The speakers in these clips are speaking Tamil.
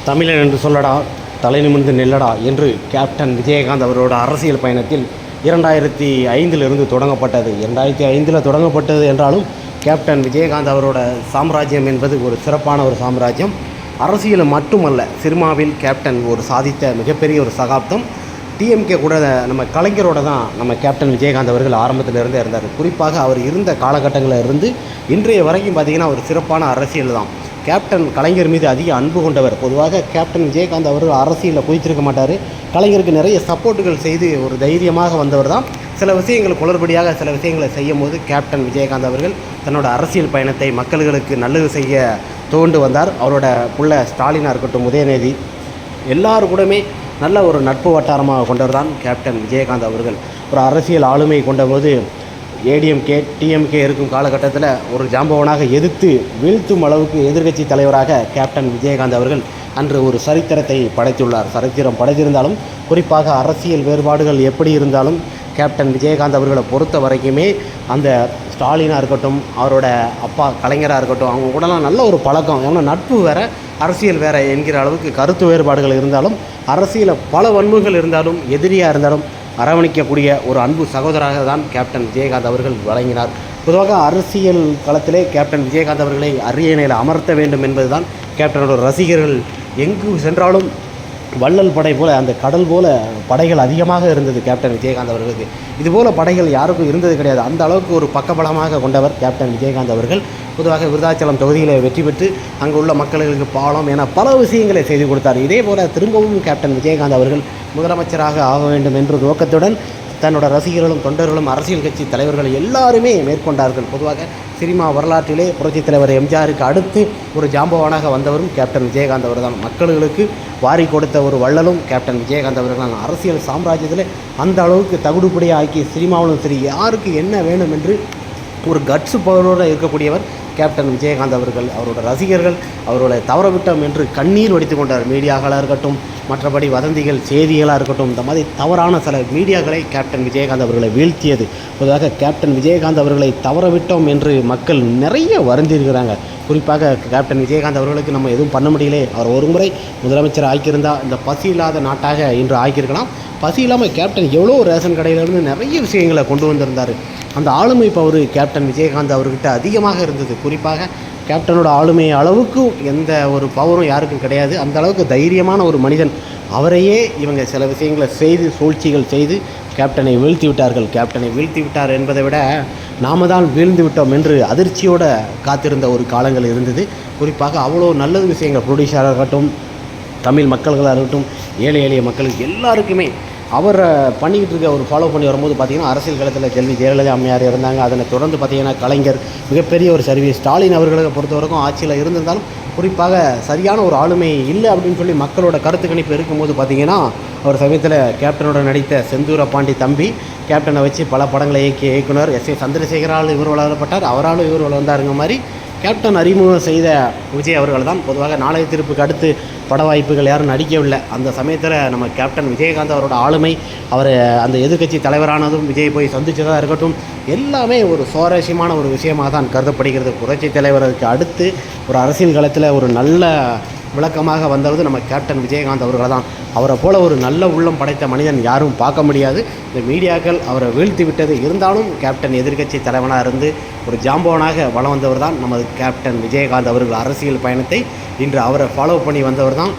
தமிழன் என்று சொல்லடா, தலை நிமிர்ந்து நெல்லடா என்று கேப்டன் விஜயகாந்த் அவரோட அரசியல் பயணத்தில் 2005 தொடங்கப்பட்டது. 2005 தொடங்கப்பட்டது என்றாலும் கேப்டன் விஜயகாந்த் அவரோட சாம்ராஜ்யம் என்பது ஒரு சிறப்பான ஒரு சாம்ராஜ்யம். அரசியல் மட்டுமல்ல, சினிமாவில் கேப்டன் ஒரு சாதித்த மிகப்பெரிய ஒரு சகாப்தம். டிஎம்கே கூட நம்ம கலைஞரோட தான் நம்ம கேப்டன் விஜயகாந்த் அவர்கள் ஆரம்பத்திலிருந்தே இருந்தார். குறிப்பாக அவர் இருந்த காலகட்டங்களில் இருந்து இன்றைய வரைக்கும் பார்த்திங்கன்னா ஒரு சிறப்பான அரசியல் தான். கேப்டன் கலைஞர் மீது அதிக அன்பு கொண்டவர். பொதுவாக கேப்டன் விஜயகாந்த் அவர்கள் அரசியலில் குதித்திருக்க மாட்டார். கலைஞருக்கு நிறைய சப்போர்ட்டுகள் செய்து ஒரு தைரியமாக வந்தவர் தான். சில விஷயங்கள் குளறுபடியாக சில விஷயங்களை செய்யும் போது கேப்டன் விஜயகாந்த் அவர்கள் தன்னோட அரசியல் பயணத்தை மக்களுக்கு நல்லது செய்ய துவண்டு வந்தார். அவரோட புள்ள ஸ்டாலினாக இருக்கட்டும், உதயநிதி, எல்லாரும் கூடமே நல்ல ஒரு நட்பு வட்டாரமாக கொண்டவர் தான் கேப்டன் விஜயகாந்த் அவர்கள். ஒரு அரசியல் ஆளுமை கொண்டபோது ஏடிஎம்கே டிஎம்கே இருக்கும் காலகட்டத்தில் ஒரு ஜாம்பவனாக எதிர்த்து வீழ்த்தும் அளவுக்கு எதிர்க்கட்சி தலைவராக கேப்டன் விஜயகாந்த் அவர்கள் அன்று ஒரு சரித்திரத்தை படைத்துள்ளார். சரித்திரம் படைத்திருந்தாலும் குறிப்பாக அரசியல் வேறுபாடுகள் எப்படி இருந்தாலும் கேப்டன் விஜயகாந்த் அவர்களை பொறுத்த வரைக்குமே அந்த ஸ்டாலினாக இருக்கட்டும், அவரோட அப்பா கலைஞராக இருக்கட்டும், அவங்க கூடலாம் நல்ல ஒரு பழக்கம். ஏன்னா நட்பு வேறு, அரசியல் வேறு என்கிற அளவுக்கு கருத்து வேறுபாடுகள் இருந்தாலும், அரசியலில் பல வன்முறைகள் இருந்தாலும், எதிரியாக இருந்தாலும் அரவணைக்கக்கூடிய ஒரு அன்பு சகோதராக தான் கேப்டன் விஜயகாந்த் அவர்கள் வழங்கினார். பொதுவாக அரசியல் களத்திலே கேப்டன் விஜயகாந்த் அவர்களை அரியணையில் அமர்த்த வேண்டும் என்பது தான் கேப்டனோட ரசிகர்கள். எங்கு சென்றாலும் வள்ளல் படை போல், அந்த கடல் போல் படைகள் அதிகமாக இருந்தது கேப்டன் விஜயகாந்த் அவர்களுக்கு. இதுபோல் படைகள் யாருக்கும் இருந்தது கிடையாது. அந்த அளவுக்கு ஒரு பக்கபலமாக கொண்டவர் கேப்டன் விஜயகாந்த் அவர்கள். பொதுவாக விருதாச்சலம் தொகுதியில் வெற்றி பெற்று அங்கு உள்ள மக்களுக்கு பாலம் என பல விஷயங்களை செய்து கொடுத்தார். இதே போல் திரும்பவும் கேப்டன் விஜயகாந்த் அவர்கள் முதலமைச்சராக ஆக வேண்டும் என்ற நோக்கத்துடன் தன்னோட ரசிகர்களும் தொண்டர்களும் அரசியல் கட்சி தலைவர்கள் எல்லாருமே மேற்கொண்டார்கள். பொதுவாக சினிமா வரலாற்றிலே புரட்சித் தலைவர் எம்ஜிஆருக்கு அடுத்து ஒரு ஜாம்பவானாக வந்தவரும் கேப்டன் விஜயகாந்த் அவர் தான். மக்களுக்கு வாரி கொடுத்த ஒரு வள்ளலும் கேப்டன் விஜயகாந்த் அவர்கள் தான். அரசியல் சாம்ராஜ்யத்தில் அந்த அளவுக்கு தகுடுபடியாக ஆக்கி சினிமாவிலும் சரி யாருக்கு என்ன வேணும் என்று ஒரு கட்ஸு பவரோடு இருக்கக்கூடியவர் கேப்டன் விஜயகாந்த் அவர்கள். அவரோட ரசிகர்கள் அவரோட தவறவிட்டம் என்று கண்ணீர் வடித்து கொண்டார். மீடியாக்களாக இருக்கட்டும், மற்றபடி வதந்திகள் செய்திகளாக இருக்கட்டும், இந்த மாதிரி தவறான சில மீடியாக்களை கேப்டன் விஜயகாந்த் அவர்களை வீழ்த்தியது. பொதுவாக கேப்டன் விஜயகாந்த் அவர்களை தவறவிட்டோம் என்று மக்கள் நிறைய வருந்திருக்கிறாங்க. குறிப்பாக கேப்டன் விஜயகாந்த் அவர்களுக்கு நம்ம எதுவும் பண்ண முடியலே, அவர் ஒரு முறை முதலமைச்சர் ஆக்கியிருந்தால் இந்த பசி இல்லாத நாட்டாக இன்று ஆக்கியிருக்கலாம். பசி இல்லாமல் கேப்டன் எவ்வளோ ரேஷன் கடையிலேருந்து நிறைய விஷயங்களை கொண்டு வந்திருந்தார். அந்த ஆளுமை பவர் கேப்டன் விஜயகாந்த் அவர்கிட்ட அதிகமாக இருந்தது. குறிப்பாக கேப்டனோட ஆளுமை அளவுக்கு எந்த ஒரு பவரும் யாருக்கும் கிடையாது. அந்த அளவுக்கு தைரியமான ஒரு மனிதன். அவரையே இவங்க சில விஷயங்களை செய்து சூழ்ச்சிகள் செய்து கேப்டனை வீழ்த்தி விட்டார்கள். கேப்டனை வீழ்த்தி விட்டார் என்பதை விட நாம தான் வீழ்ந்து விட்டோம் என்று அதிர்ச்சியோடு காத்திருந்த ஒரு காலங்கள் இருந்தது. குறிப்பாக அவ்வளோ நல்லது விஷயங்கள் ப்ரொடியூசராக இருக்கட்டும், தமிழ் மக்கள்களாக இருக்கட்டும், ஏழை எளிய மக்களுக்கு எல்லாருக்குமே அவர் பண்ணிக்கிட்டு இருக்க ஒரு ஃபாலோ பண்ணி வரும்போது பார்த்திங்கன்னா அரசியல் களத்தில் செல்வி ஜெயலலிதா அம்மையார் இருந்தாங்க. அதனை தொடர்ந்து பார்த்திங்கன்னா கலைஞர் மிகப்பெரிய ஒரு சர்வீஸ். ஸ்டாலின் அவர்களை பொறுத்தவரைக்கும் ஆட்சியில் இருந்திருந்தாலும் குறிப்பாக சரியான ஒரு ஆளுமை இல்லை அப்படின்னு சொல்லி மக்களோட கருத்து கணிப்பு இருக்கும்போது பார்த்திங்கன்னா அவர் சமயத்தில் கேப்டனோட நடித்த செந்தூர பாண்டி தம்பி கேப்டனை வச்சு பல படங்களை இயக்கிய இயக்குனர் எஸ் ஏ சந்திரசேகரால் இவர் வளரப்பட்டார். அவராலும் இவர் வளர்ந்தாருங்க மாதிரி கேப்டன் அறிமுகம் செய்த விஜய் அவர்கள் தான். பொதுவாக நாளைய திருப்புக்கு அடுத்து பட வாய்ப்புகள் யாரும் நடிக்கவில்லை. அந்த சமயத்தில் நம்ம கேப்டன் விஜயகாந்த் அவரோட ஆளுமை, அவர் அந்த எதிர்க்கட்சி தலைவரானதும் விஜய் போய் சந்திச்சதாக இருக்கட்டும், எல்லாமே ஒரு சுவாரஸ்யமான ஒரு விஷயமாக தான் கருதப்படுகிறது. புரட்சி தலைவருக்கு அடுத்து ஒரு அரசியல் களத்தில் ஒரு நல்ல விளக்கமாக வந்தது நம்ம கேப்டன் விஜயகாந்த் அவர்கள் தான். அவரை போல ஒரு நல்ல உள்ளம் படைத்த மனிதன் யாரும் பார்க்க முடியாது. இந்த மீடியாக்கள் அவரை வீழ்த்தி விட்டது. இருந்தாலும் கேப்டன் எதிர்க்கட்சி தலைவனாக இருந்து ஒரு ஜாம்பவனாக வளம் வந்தவர் தான் நமது கேப்டன் விஜயகாந்த் அவர்கள். அரசியல் பயணத்தை இன்று அவரை ஃபாலோ பண்ணி வந்தவர் தான்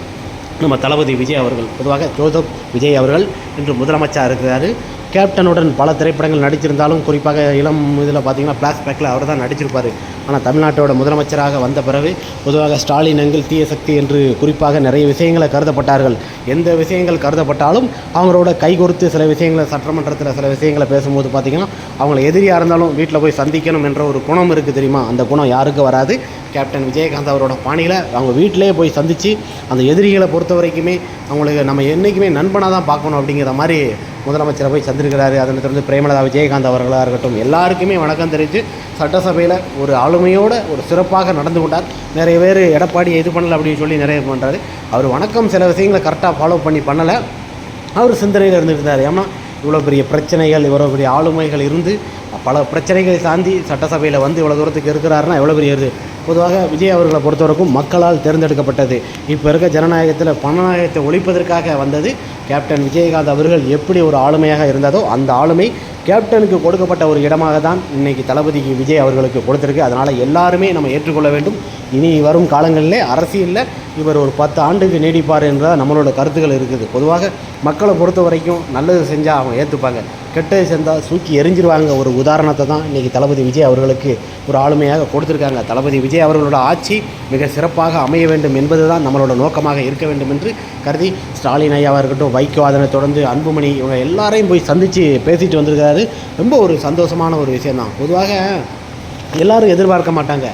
நம்ம தளபதி விஜய் அவர்கள். பொதுவாக ஜோசப் விஜய் அவர்கள் இன்று முதலமைச்சராக இருக்கிறார். கேப்டனுடன் பல திரைப்படங்கள் நடிச்சிருந்தாலும் குறிப்பாக இளம் இதில் பார்த்திங்கன்னா ஃப்ளாஷ்பேக்கில் அவர் தான் நடிச்சிருப்பார். ஆனால் தமிழ்நாட்டோட முதலமைச்சராக வந்த பிறகு பொதுவாக ஸ்டாலின் அங்கிள் தீய சக்தி என்று குறிப்பாக நிறைய விஷயங்களை கருதப்பட்டார்கள். எந்த விஷயங்கள் கருதப்பட்டாலும் அவங்களோட கைகொடுத்து சில விஷயங்களை சட்டமன்றத்தில் சில விஷயங்களை பேசும்போது பார்த்திங்கன்னா அவங்கள எதிரியாக இருந்தாலும் வீட்டில் போய் சந்திக்கணும் என்ற ஒரு குணம் இருக்குது தெரியுமா? அந்த குணம் யாருக்கும் வராது. கேப்டன் விஜயகாந்த் அவரோட பாணியில் அவங்க வீட்டிலே போய் சந்தித்து அந்த எதிரிகளை பொறுத்த வரைக்குமே அவங்களுக்கு நம்ம என்றைக்குமே நண்பனாக தான் பார்க்கணும் அப்படிங்கிற மாதிரி முதலமைச்சரை போய் சந்திருக்கிறாரு. அதனை தொடர்ந்து பிரேமலதா விஜயகாந்த் அவர்களாக இருக்கட்டும், எல்லாருக்குமே வணக்கம் தெரிவித்து சட்டசபையில் ஒரு ஆளுமையோடு ஒரு சிறப்பாக நடந்து கொண்டார். நிறைய பேர் எடப்பாடி இது பண்ணலை அப்படின்னு சொல்லி நிறைய பண்ணுறாரு. அவர் வணக்கம் சில விஷயங்களை கரெக்டாக ஃபாலோ பண்ணலை. அவர் சிந்தனையில் இருந்துட்டு இருந்தார். ஏன்னா இவ்வளோ பெரிய பிரச்சனைகள், இவ்வளோ பெரிய ஆளுமைகள் இருந்து பல பிரச்சனைகளை தாண்டி சட்டசபையில் வந்து இவ்வளோ தூரத்துக்கு இருக்கிறாருன்னா எவ்வளோ பெரிய இது. பொதுவாக விஜய் அவர்களை பொறுத்தவரைக்கும் மக்களால் தேர்ந்தெடுக்கப்பட்டது. இப்போ இருக்க ஜனநாயகத்தில் பணநாயகத்தை ஒழிப்பதற்காக வந்தது. கேப்டன் விஜயகாந்த் அவர்கள் எப்படி ஒரு ஆளுமையாக இருந்ததோ அந்த ஆளுமை கேப்டனுக்கு கொடுக்கப்பட்ட ஒரு இடமாக தான் இன்றைக்கி தளபதிக்கு விஜய் அவர்களுக்கு கொடுத்துருக்கு. அதனால் எல்லாருமே நம்ம ஏற்றுக்கொள்ள வேண்டும். இனி வரும் காலங்களிலே அரசியலில் இவர் ஒரு 10 ஆண்டுக்கு நீடிப்பார் என்ற நம்மளோட கருத்துக்கள் இருக்குது. பொதுவாக மக்களை பொறுத்த வரைக்கும் நல்லது செஞ்சால் அவங்க ஏற்றுப்பாங்க, கெட்டது செஞ்சால் தூக்கி எரிஞ்சிருவாங்க. ஒரு உதாரணத்தை தான் இன்றைக்கி தளபதி விஜய் அவர்களுக்கு ஒரு ஆளுமையாக கொடுத்துருக்காங்க. தளபதி விஜய் அவர்களோட ஆட்சி மிக சிறப்பாக அமைய வேண்டும் என்பது தான் நம்மளோட நோக்கமாக இருக்க வேண்டும் என்று கருதி ஸ்டாலின் ஐயாவாக இருக்கட்டும், வைகோ, அதனை தொடர்ந்து அன்புமணி, இவங்க எல்லாரையும் போய் சந்தித்து பேசிட்டு வந்திருக்காரு. ரொம்ப ஒரு சந்தோஷமான ஒரு விஷயந்தான். பொதுவாக எல்லோரும் எதிர்பார்க்க மாட்டாங்க,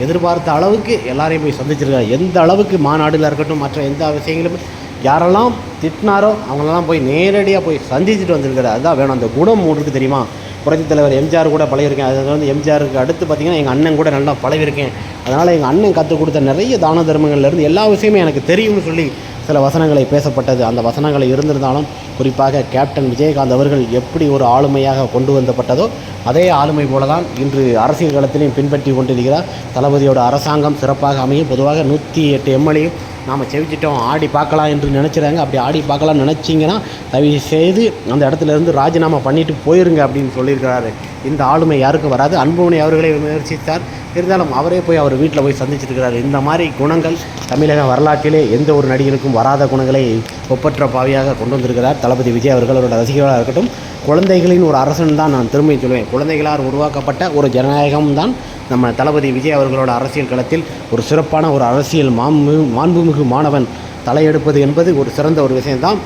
எதிர்பார்த்த அளவுக்கு எல்லாரையும் போய் சந்திச்சிருக்காரு. எந்த அளவுக்கு மாநாடுல இருக்கட்டும், மற்ற எந்த விஷயங்களும் யாரெல்லாம் திட்டினாரோ அவங்களெல்லாம் போய் நேரடியாக போய் சந்திச்சுட்டு வந்திருக்காரு. அதுதான் வேணும். அந்த குணம் இருக்குது தெரியுமா. புரட்சித் தலைவர் எம்ஜிஆர் கூட பழகிருக்கேன். அது வந்து எம்ஜிஆருக்கு அடுத்து பார்த்திங்கன்னா எங்கள் அண்ணன் கூட நல்லா பழகிருக்கேன். அதனால் எங்கள் அண்ணன் கற்றுக் கொடுத்த நிறைய தான தர்மங்கள்லேருந்து எல்லா விஷயமே எனக்கு தெரியும்னு சொல்லி சில வசனங்களை பேசப்பட்டது. அந்த வசனங்களை இருந்திருந்தாலும் குறிப்பாக கேப்டன் விஜயகாந்த் அவர்கள் எப்படி ஒரு ஆளுமையாக கொண்டு வந்தப்பட்டதோ அதே ஆளுமை போல தான் இன்று அரசியல் களத்திலையும் பின்பற்றி கொண்டிருக்கிறார். தளபதியோட அரசாங்கம் சிறப்பாக அமையும். பொதுவாக 108 எம்எல்ஏயும் நாம் செவிச்சிட்டோம், ஆடி பார்க்கலாம் என்று நினச்சிடாங்க. அப்படி ஆடி பார்க்கலாம்னு நினச்சிங்கன்னா தயவு செய்து அந்த இடத்துலேருந்து ராஜினாமா பண்ணிவிட்டு போயிருங்க அப்படின்னு சொல்லியிருக்கிறாரு. இந்த ஆளுமை யாருக்கும் வராது. அன்புமணி அவர்களே முயற்சித்தார், இருந்தாலும் அவரே போய் அவர் வீட்டில் போய் சந்திச்சிருக்கிறார். இந்த மாதிரி குணங்கள் தமிழக வரலாற்றிலே எந்த ஒரு நடிகனுக்கும் வராத குணங்களை ஒப்பற்ற பாவியாக கொண்டு வந்திருக்கிறார் தளபதி விஜய் அவர்கள். அவரோட ரசிகர்களாக இருக்கட்டும், குழந்தைகளின் ஒரு அரசன் தான் நான் திரும்பி சொல்வேன். குழந்தைகளால் உருவாக்கப்பட்ட ஒரு ஜனநாயகம் தான் நம்ம தளபதி விஜய் அவர்களோட அரசியல் களத்தில் ஒரு சிறப்பான ஒரு அரசியல் மாண்புமிகு மாணவன் தலையெடுப்பது என்பது ஒரு சிறந்த ஒரு விஷயம்தான்.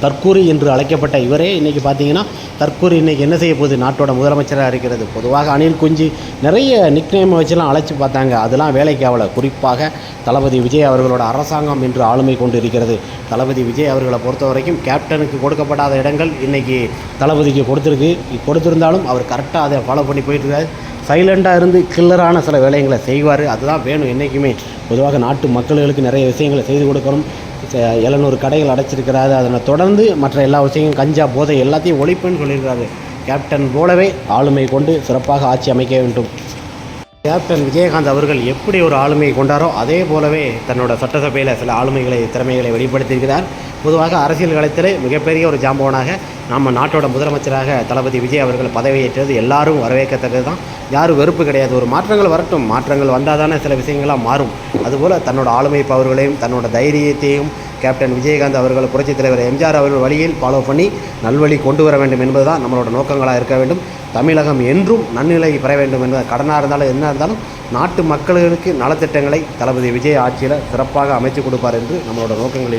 தற்கூரி என்று அழைக்கப்பட்ட இவரே இன்றைக்கி பார்த்தீங்கன்னா தற்கூரி இன்றைக்கி என்ன செய்ய போகுது, நாட்டோட முதலமைச்சராக இருக்கிறது. பொதுவாக அணில் குஞ்சு நிறைய நிக்நேம் வச்சுலாம் அழைச்சி பார்த்தாங்க, அதெல்லாம் வேலைக்கு ஆகலை. குறிப்பாக தளபதி விஜய் அவர்களோட அரசாங்கம் என்று ஆளுமை கொண்டு இருக்கிறது. தளபதி விஜய் அவர்களை பொறுத்த வரைக்கும் கேப்டனுக்கு கொடுக்கப்படாத இடங்கள் இன்றைக்கி தளபதிக்கு கொடுத்துருந்தாலும் அவர் கரெக்டாக அதை ஃபாலோ பண்ணி போயிட்டுருக்காரு. சைலண்டாக இருந்து கில்லரான சில வேலைகளை செய்வார். அதுதான் வேணும் என்றைக்குமே. பொதுவாக நாட்டு மக்களுக்கு நிறைய விஷயங்களை செய்து கொடுக்கணும். 700 கடைகள் அடைச்சிருக்கிறாரு. அதனை தொடர்ந்து மற்ற எல்லா விஷயங்களும் கஞ்சா, போதை எல்லாத்தையும் ஒழிப்புன்னு சொல்லியிருக்காரு. கேப்டன் போலவே ஆளுமை கொண்டு சிறப்பாக ஆட்சி அமைக்க வேண்டும். கேப்டன் விஜயகாந்த் அவர்கள் எப்படி ஒரு ஆளுமையை கொண்டாரோ அதே போலவே தன்னோட சட்டசபையில் சில ஆளுமைகளை, திறமைகளை வெளிப்படுத்தியிருக்கிறார். பொதுவாக அரசியல் களத்திலே மிகப்பெரிய ஒரு ஜாம்பவனாக நம்ம நாட்டோட முதலமைச்சராக தளபதி விஜய் அவர்கள் பதவியேற்றது எல்லாரும் வரவேற்கத்தக்கது தான். யாரும் வெறுப்பு கிடையாது. ஒரு மாற்றங்கள் வரட்டும், மாற்றங்கள் வந்தால் தானே சில விஷயங்கள்லாம் மாறும். அதுபோல் தன்னோட ஆளுமை பவர்களையும் தன்னோட தைரியத்தையும் கேப்டன் விஜயகாந்த் அவர்கள் புரட்சித் தலைவர் எம்ஜிஆர் அவர்கள் வழியில் ஃபாலோ பண்ணி நல்வழி கொண்டு வர வேண்டும் என்பது தான் நம்மளோட நோக்கங்களாக இருக்க வேண்டும். தமிழகம் என்றும் நன்னிலை பெற வேண்டும் என்பது கடனாக இருந்தாலும் என்ன இருந்தாலும் நாட்டு மக்களுக்கு நலத்திட்டங்களை தளபதி விஜய் ஆட்சியில் சிறப்பாக அமைச்சு கொடுப்பார் என்று நம்மளோட நோக்கங்கள்